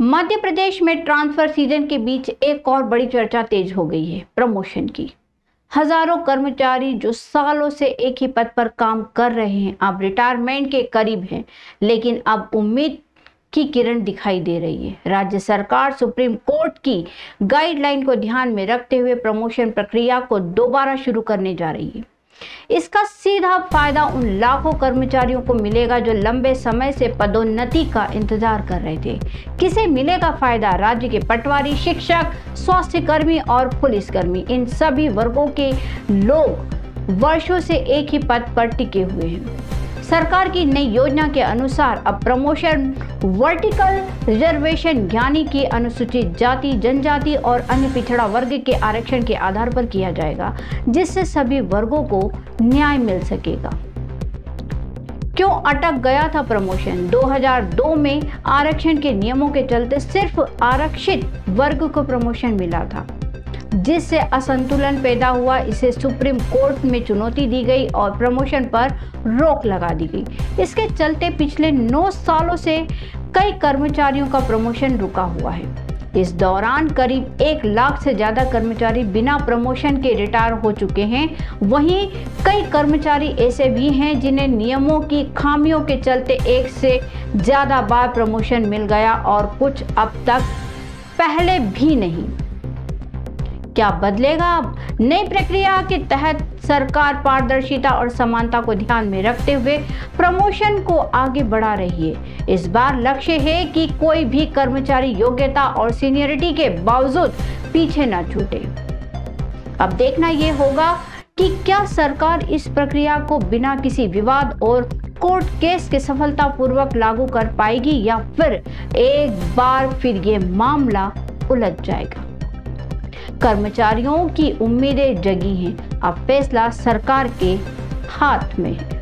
मध्य प्रदेश में transfer season के बीच एक और बड़ी चर्चा तेज हो गई है प्रमोशन की। हजारों कर्मचारी जो सालों से एक ही पद पर काम कर रहे हैं अब रिटायरमेंट के करीब हैं, लेकिन अब उम्मीद की किरण दिखाई दे रही है। राज्य सरकार सुप्रीम कोर्ट की गाइडलाइन को ध्यान में रखते हुए प्रमोशन प्रक्रिया को दोबारा शुरू करने जा रही है। इसका सीधा फायदा उन लाखों कर्मचारियों को मिलेगा जो लंबे समय से पदोन्नति का इंतजार कर रहे थे। किसे मिलेगा फायदा? राज्य के पटवारी, शिक्षक, स्वास्थ्य कर्मी और पुलिसकर्मी, इन सभी वर्गों के लोग वर्षों से एक ही पद पर टिके हुए हैं। सरकार की नई योजना के अनुसार अब प्रमोशन वर्टिकल रिजर्वेशन यानी कि अनुसूचित जाति, जनजाति और अन्य पिछड़ा वर्ग के आरक्षण के आधार पर किया जाएगा, जिससे सभी वर्गों को न्याय मिल सकेगा। क्यों अटक गया था प्रमोशन? 2002 में आरक्षण के नियमों के चलते सिर्फ आरक्षित वर्ग को प्रमोशन मिला था, जिससे असंतुलन पैदा हुआ। इसे सुप्रीम कोर्ट में चुनौती दी गई और प्रमोशन पर रोक लगा दी गई। इसके चलते पिछले 9 सालों से कई कर्मचारियों का प्रमोशन रुका हुआ है। इस दौरान करीब 1 लाख से ज्यादा कर्मचारी बिना प्रमोशन के रिटायर हो चुके हैं। वहीं कई कर्मचारी ऐसे भी हैं जिन्हें नियमों की खामियों के चलते एक से ज्यादा बार प्रमोशन मिल गया और कुछ अब तक पहले भी नहीं। क्या बदलेगा अब? नई प्रक्रिया के तहत सरकार पारदर्शिता और समानता को ध्यान में रखते हुए प्रमोशन को आगे बढ़ा रही है। इस बार लक्ष्य है कि कोई भी कर्मचारी योग्यता और सीनियरिटी के बावजूद पीछे न छूटे। अब देखना यह होगा कि क्या सरकार इस प्रक्रिया को बिना किसी विवाद और कोर्ट केस के सफलतापूर्वक लागू कर पाएगी या फिर एक बार फिर ये मामला उलझ जाएगा। कर्मचारियों की उम्मीदें जगी हैं, अब फैसला सरकार के हाथ में है।